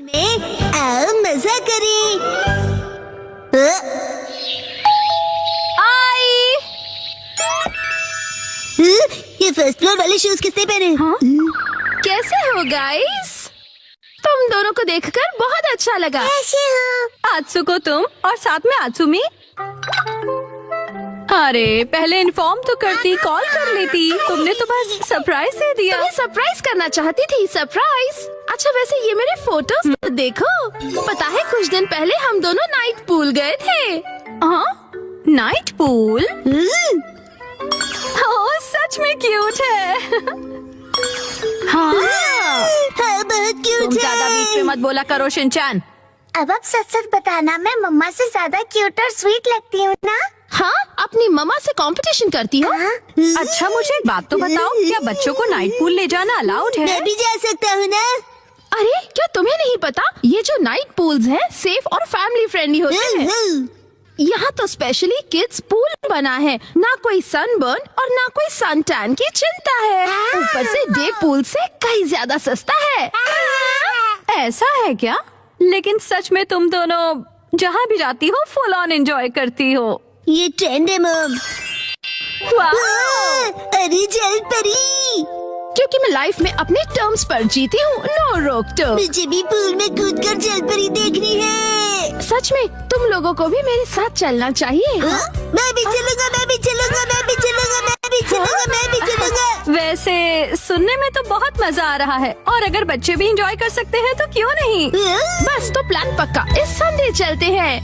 में आओ मजा करें। आई। ये फर्स्ट फ्लोर वाले शूज किसने पहने? हाँ? कैसे हो गाइस? तुम दोनों को देखकर बहुत अच्छा लगा। कैसे हो? आत्सुको तुम और साथ में आत्सुमी। अरे पहले इन्फॉर्म तो करती, कॉल कर लेती। तुमने तो बस सरप्राइज दे दिया। तुम्हें सरप्राइज करना चाहती थी। सरप्राइज? अच्छा वैसे ये मेरे फोटोज तो देखो। पता है कुछ दिन पहले हम दोनों नाइट पूल गए थे। हाँ नाइट पूल? ओह सच में क्यूट है। हाँ बहुत क्यूट तुम ज्यादा बीच में मत बोला करो शिनचैन। अब आप सच सच बताना, मैं मम्मा से ज्यादा क्यूट और स्वीट लगती हूँ ना? हाँ अपनी मम्मा से कंपटीशन करती हो? अच्छा मुझे एक बात तो बताओ, क्या बच्चों को नाइट पूल ले जाना अलाउड है? मैं भी जा सकता हूँ ना? अरे क्या तुम्हें नहीं पता, ये जो नाइट पूल्स हैं सेफ और फैमिली फ्रेंडली होते हैं। यहाँ तो स्पेशली किड्स पूल बना है, ना कोई सनबर्न और ना कोई सन टैन की चिंता है। ऊपर से डे पूल से कहीं ज्यादा सस्ता है। ऐसा है क्या? लेकिन सच में तुम दोनों जहाँ भी जाती हो फुल ऑन एंजॉय करती हो। ये ट्रेंड है मॉम। वाह! अरे जल परी, क्योंकि मैं लाइफ में अपने टर्म्स पर जीती हूँ, नो रोक टोक। मुझे भी पूल में कूद कर जल परी देखनी है। सच में तुम लोगों को भी मेरे साथ चलना चाहिए। हाँ? मैं भी चलूंगा, मैं भी चलूंगा, मैं भी चलूंगा, मैं भी चलूंगा, मैं भी चलूंगा। वैसे सुनने में तो बहुत मजा आ रहा है, और अगर बच्चे भी एंजॉय कर सकते हैं तो क्यों नहीं। बस तो प्लान पक्का, इस संडे चलते हैं।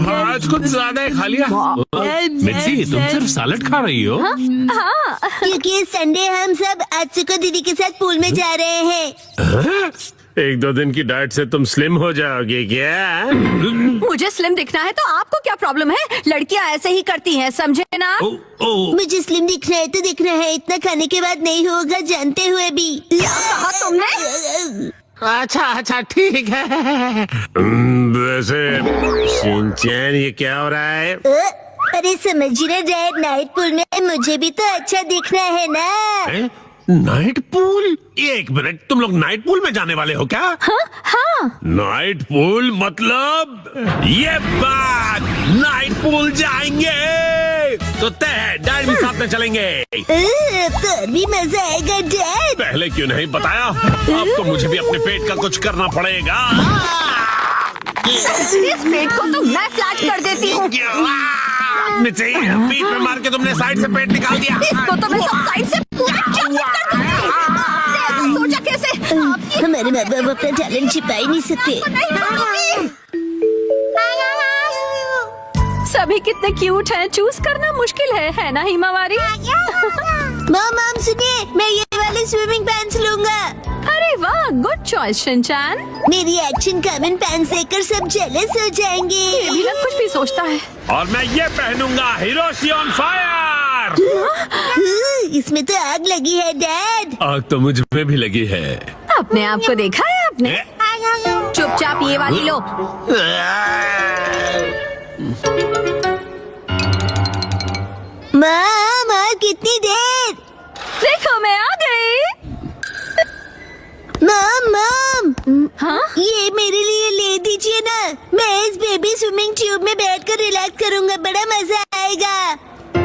आज कुछ ज्यादा ही खा लिया। मिर्ची तुम सिर्फ सैलेड खा रही हो? हाँ क्योंकि संडे हम सब आत्सुको दीदी के साथ पूल में जा रहे हैं। एक दो दिन की डाइट से तुम स्लिम हो जाओगे क्या? मुझे स्लिम दिखना है तो आपको क्या प्रॉब्लम है? लड़कियां ऐसे ही करती हैं, समझे ना? मुझे स्लिम दिखना है तो दिखना है, इतना खाने के बाद नहीं होगा जानते हुए भी। क्या कहा तुमने? अच्छा ठीक है। वैसे शिनचैन ये क्या हो रहा है? अरे समझ रहे डैड, नाइट पूल में मुझे भी तो अच्छा दिखना है ना। Night pool? एक मिनट, तुम लोग नाइट पूल में जाने वाले हो क्या? हाँ नाइट पूल मतलब ये बात, नाइट पूल जाएंगे तो तय है, डैड भी साथ में चलेंगे। तो भी मजा आएगा डैड। पहले क्यों नहीं बताया? अब तो मुझे भी अपने पेट का कुछ करना पड़ेगा। इस पेट को तो मैं फ्लैट कर देती हूँ। मिर्ची, पीठ में मार के तुमने साइड से पेट निकाल दिया। इसको तो मैं सब साइड से पूरा चॉकलेट कर दूंगी। ऐसा सोचा कैसे? हमारे माँ बाप अपना टैलेंट छिपा ही नहीं सकते। सभी कितने क्यूट हैं, चूज करना मुश्किल है ना हिमावारी? मॉम सुनिए, मैं ये वाले स्विमिंग पैंट्स लूंगा। अरे वाह, गुड चॉइस शिनचैन। मेरी एक्शन कॉमन पैंट्स देखकर सब जेलस हो जाएंगे। ये भी ना कुछ भी सोचता है। और मैं ये पहनूंगा, हिरोशी ऑन फायर। इसमें तो आग लगी है डैड। आग तो मुझ में भी लगी है। अपने आप को देखा है आपने? चुपचाप ये वाली लो। माँ कितनी देर? देखो मैं आ गई। मॉम हाँ? ये मेरे लिए ले दीजिए ना, मैं इस बेबी स्विमिंग ट्यूब में बैठकर रिलैक्स करूंगा, बड़ा मजा आएगा।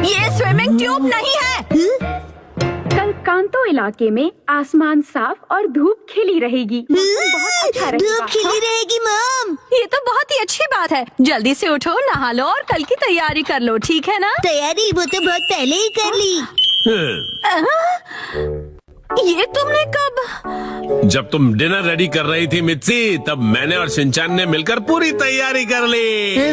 ये स्विमिंग ट्यूब नहीं है। कल कांतो इलाके में आसमान साफ और धूप खिली रहेगी। बहुत अच्छा रहेगा। धूप खिली रहेगी मॉम। ये तो बहुत ही अच्छी बात है। जल्दी से उठो, नहा लो और कल की तैयारी कर लो, ठीक है ना? तैयारी वो तो बहुत पहले ही कर ली। ये तुमने कब? जब तुम डिनर रेडी कर रही थी मिर्ची, तब मैंने और शिनचैन ने मिलकर पूरी तैयारी कर ली।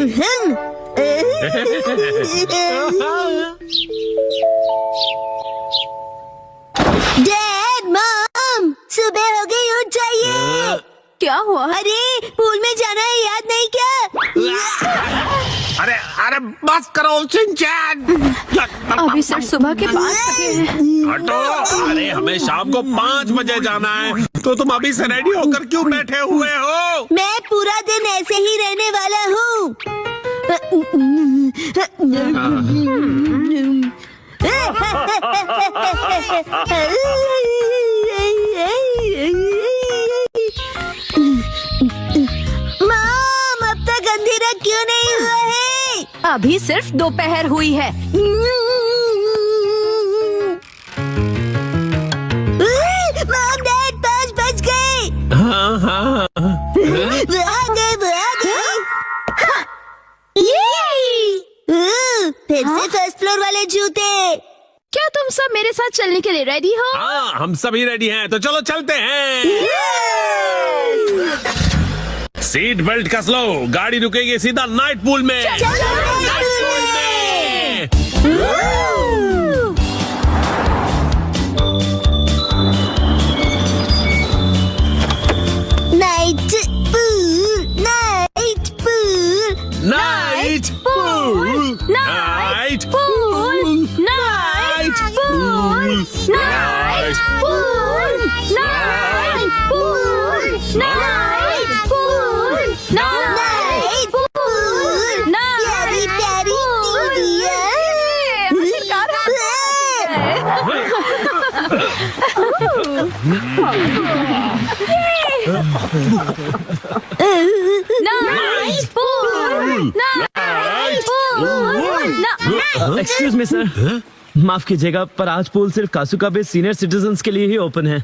डैड मॉम सुबह हो गई, उठ जाइए। क्या हुआ? अरे पूल में जाना है, याद नहीं क्या? अरे अरे बस करो शिनचैन। अभी सर सुबह के 5 बजे हैं। हटो। अरे हमें शाम को 5 बजे जाना है, तो तुम अभी से रेडी होकर क्यों बैठे हुए हो? मैं पूरा दिन ऐसे ही रहने वाला हूँ। अभी सिर्फ दोपहर हुई है। मॉम डैड 5 बज गए। हाँ हाँ भाग गए। फिर से फर्स्ट फ्लोर वाले जूते। क्या तुम सब मेरे साथ चलने के लिए रेडी हो? हाँ, हम सभी रेडी हैं, तो चलो चलते हैं। सीट बेल्ट कस लो, गाड़ी रुकेगी सीधा नाइट पूल में। नाइट पूल में। Night pool, night pool, night pool, night pool, night pool, night pool, night pool, night pool, night pool, प्यारी प्यारी एक्सक्यूज मी सर, माफ कीजिएगा पर आज पूल सिर्फ कासुका बे सीनियर सिटीजन्स के लिए ही ओपन है। अब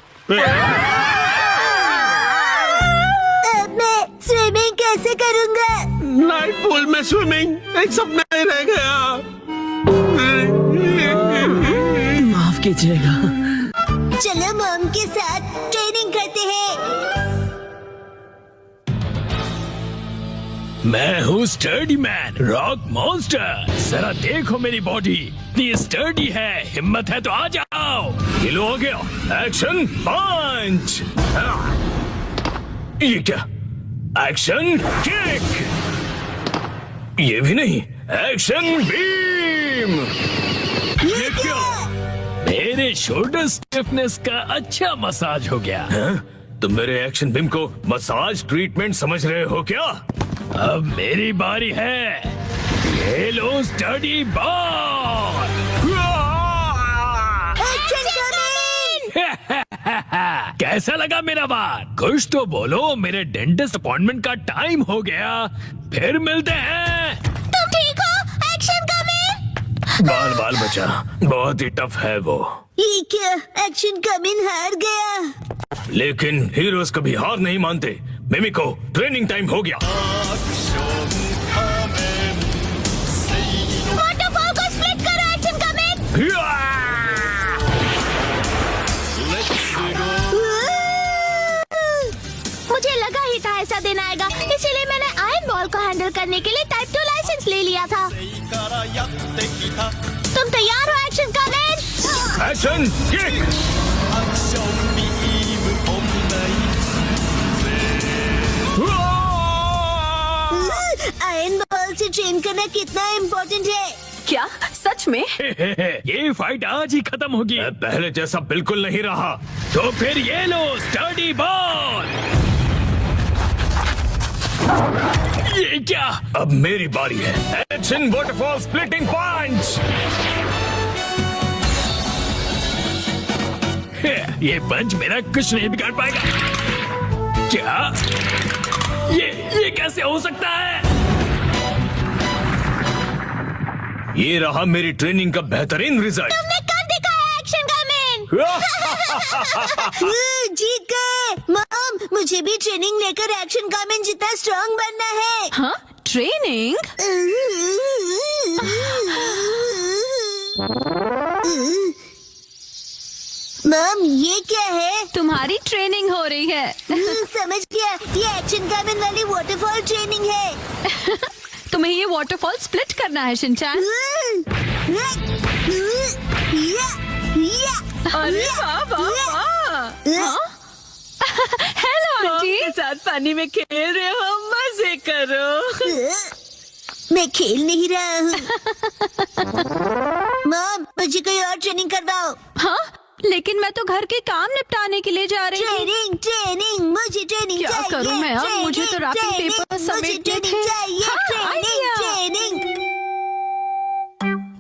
मैं स्विमिंग कैसे करूँगा? नाइट पूल में स्विमिंग एक सपना ही रह गया। माफ कीजिएगा। चलो मॉम के साथ ट्रेनिंग करते हैं। मैं हूँ स्टर्डी मैन, रॉक मॉन्स्टर। जरा देखो मेरी बॉडी इतनी स्टर्डी है, हिम्मत है तो आ जाओ। ये लो हो गया, एक्शन पंच। ये क्या? Action kick. ये भी नहीं, एक्शन बीम। ये क्या? मेरे शोल्डर स्टिफनेस का अच्छा मसाज हो गया। तुम मेरे एक्शन बीम को मसाज ट्रीटमेंट समझ रहे हो क्या? अब मेरी बारी है। ये लो स्टडी बॉल। कैसा लगा मेरा बात? कुछ तो बोलो, मेरे डेंटिस्ट अपॉइंटमेंट का टाइम हो गया। फिर मिलते हैं। तुम ठीक हो? Action coming. बाल बाल बचा, बहुत ही टफ है वो। ये क्या? एक्शन कमिंग हार गया। लेकिन हीरोज कभी हार नहीं मानते। मिमिको, ट्रेनिंग टाइम हो गया। वाटरफॉल को स्प्लिट करो, एक्शन कमिंग। मुझे लगा ही था ऐसा दिन आएगा, इसीलिए मैंने आयरन बॉल को हैंडल करने के लिए टाइप 2 लाइसेंस ले लिया था। तुम तैयार हो action coming? Action kick. Iron ball से ट्रेन करना कितना इम्पोर्टेंट है। क्या सच में? ये फाइट आज ही खत्म होगी। पहले जैसा बिल्कुल नहीं रहा। तो फिर ये लो स्टडी बॉल। ये क्या? अब मेरी बारी है। एक्शन वाटरफॉल स्प्लिटिंग पंच। ये पंच मेरा कुछ नहीं बिगाड़ पाएगा। क्या? ये कैसे हो सकता है? ये रहा मेरी ट्रेनिंग का बेहतरीन रिजल्ट। तुमने कब दिखाया एक्शन कमिंग? जीत गए। मॉम, मुझे भी ट्रेनिंग लेकर एक्शन कमिंग जितना स्ट्रांग बनना है। हाँ, ट्रेनिंग? मॉम, ये क्या है? तुम्हारी ट्रेनिंग हो रही है। समझ गया, ये एक्शन कमिंग वाली वाटरफॉल ट्रेनिंग है। तुम्हें ये वाटरफॉल स्प्लिट करना है शिनचैन। अरे वाह वाह वाह। Hello aunty. के साथ पानी में खेल रहे हो, मजे करो। मैं खेल नहीं रहा हूँ। मॉम, मुझे कोई और ट्रेनिंग करवाओ। हाँ, लेकिन मैं तो घर के काम निपटाने के लिए जा रही हूँ। ट्रेनिंग ट्रेनिंग, मुझे ट्रेनिंग क्या चाहिए। करूँ मैं अब? ट्रेनिंग, मुझे तो रैपिंग ट्रेनिंग, पेपर मुझे समेटने ट्रेनिंग थे। चाहिए। हाँ, ट्रेनिंग आइडिया। ट्रेनिंग।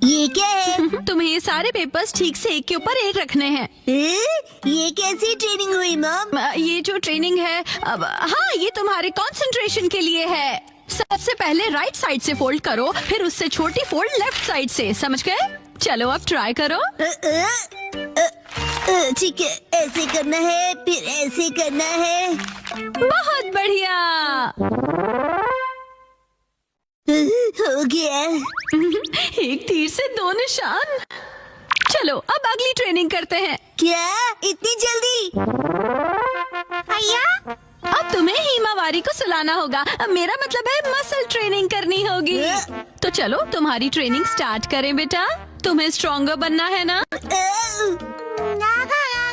ये क्या है? तुम्हें ये सारे पेपर्स ठीक से एक के ऊपर एक रखने हैं। ये कैसी ट्रेनिंग हुई मॉम? ये जो ट्रेनिंग है, अब हाँ, ये तुम्हारे कंसंट्रेशन के लिए है। सबसे पहले राइट साइड से फोल्ड करो, फिर उससे छोटी फोल्ड लेफ्ट साइड से, समझ गए? चलो अब ट्राई करो। ठीक है, ऐसे करना है, फिर ऐसे करना है। बहुत बढ़िया। हो गया। एक तीर से 2 निशान। चलो अब अगली ट्रेनिंग करते हैं। क्या इतनी जल्दी? अब तुम्हें हिमावारी को सुलाना होगा। अब मेरा मतलब है मसल ट्रेनिंग करनी होगी। तो चलो तुम्हारी ट्रेनिंग स्टार्ट करें बेटा। तुम्हें स्ट्रॉन्गर बनना है ना?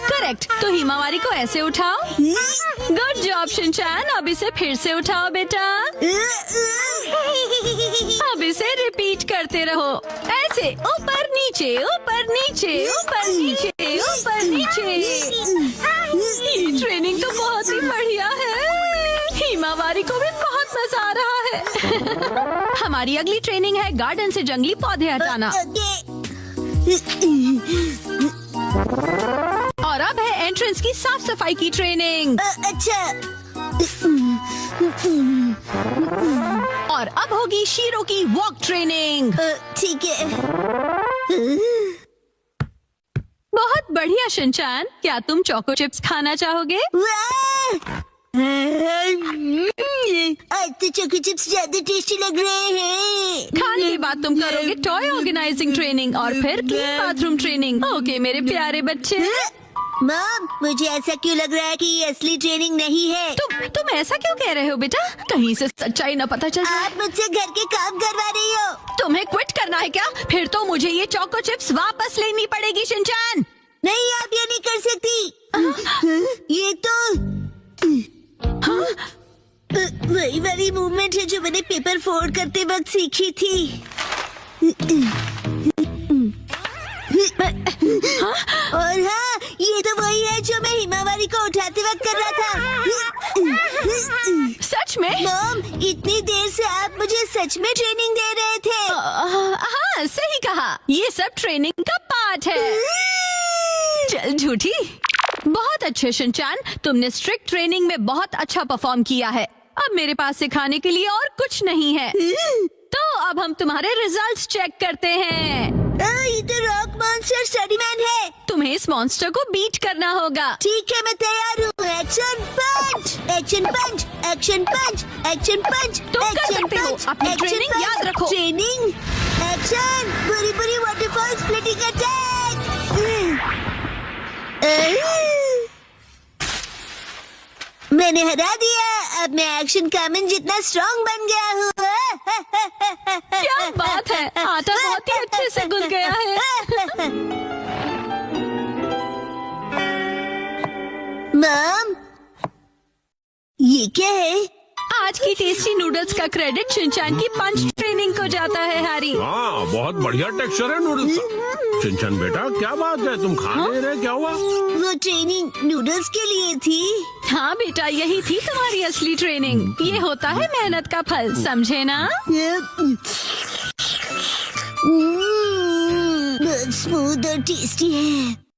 करेक्ट। तो हिमावारी को ऐसे उठाओ। Good job Shinchan. अब इसे फिर से उठाओ बेटा। अब इसे रिपीट करते रहो, ऐसे ऊपर नीचे ऊपर नीचे ऊपर नीचे ऊपर नीचे। ये ट्रेनिंग तो बहुत ही बढ़िया है। हिमावारी को भी बहुत मजा आ रहा है। हमारी अगली ट्रेनिंग है गार्डन से जंगली पौधे हटाना। और अब है एंट्रेंस की साफ सफाई की ट्रेनिंग। अच्छा। और अब होगी शीरो की वॉक ट्रेनिंग। ठीक है। बहुत बढ़िया शिनचैन। क्या तुम चोको चिप्स खाना चाहोगे? वाह! आज तो चोको चिप्स ज्यादा टेस्टी लग रहे हैं। खाने के बाद तुम करोगे टॉय ऑर्गेनाइजिंग ट्रेनिंग और फिर क्लीन बाथरूम ट्रेनिंग। ओके मेरे प्यारे बच्चे। मॉम, मुझे ऐसा क्यों लग रहा है कि ये असली ट्रेनिंग नहीं है? तुम ऐसा क्यों कह रहे हो बेटा? कहीं से सच्चाई न पता चल जाए। आप मुझसे घर के काम करवा रही हो। तुम्हें क्विट करना है क्या? फिर तो मुझे ये चोको चिप्स वापस लेनी पड़ेगी शिनचैन। नहीं, आप ये नहीं कर सकती। ये तो वही वाली मूवमेंट है जो मैंने पेपर फोल्ड करते वक्त सीखी थी। और हाँ, ये तो वही है जो मैं हिमावारी को उठाते वक्त कर रहा था। सच में? मॉम, इतनी देर से आप मुझे सच में ट्रेनिंग दे रहे थे। हाँ सही कहा। ये सब ट्रेनिंग का पार्ट है। चल झूठी। बहुत अच्छे शिनचैन, तुमने स्ट्रिक्ट ट्रेनिंग में बहुत अच्छा परफॉर्म किया है। अब मेरे पास सिखाने के लिए और कुछ नहीं है। तो अब हम तुम्हारे रिजल्ट्स चेक करते हैं। ये तो रॉक मॉन्स्टर स्टडीमैन है। तुम्हें इस मॉन्स्टर को बीट करना होगा। ठीक है, मैं तैयार हूँ। एक्शन पंच, एक्शन पंच, एक्शन पंच, एक्शन पंच। तुम कर सकते हो। अपनी ट्रेनिंग याद रखो। ट्रेनिंग, एक्शन, बुरी बुरी वाटरफॉल स्प्लिटिंग अटैक। मैंने हरा दिया। अब मैं एक्शन कामन जितना स्ट्रॉन्ग बन गया हूँ। क्या बात है, आटा बहुत ही अच्छे से गुल गया है। मॉम, ये क्या है? आज की टेस्टी नूडल्स का क्रेडिट शिनचैन की पंच ट्रेनिंग को जाता है हैरी। हाँ, बहुत बढ़िया टेक्सचर है नूडल्स का। शिनचैन बेटा, क्या बात है, तुम खा नहीं रहे? क्या हुआ? वो ट्रेनिंग नूडल्स के लिए थी। हाँ बेटा, यही थी तुम्हारी असली ट्रेनिंग। ये होता है मेहनत का फल, समझे ना? बहुत स्मूथ और टेस्टी है।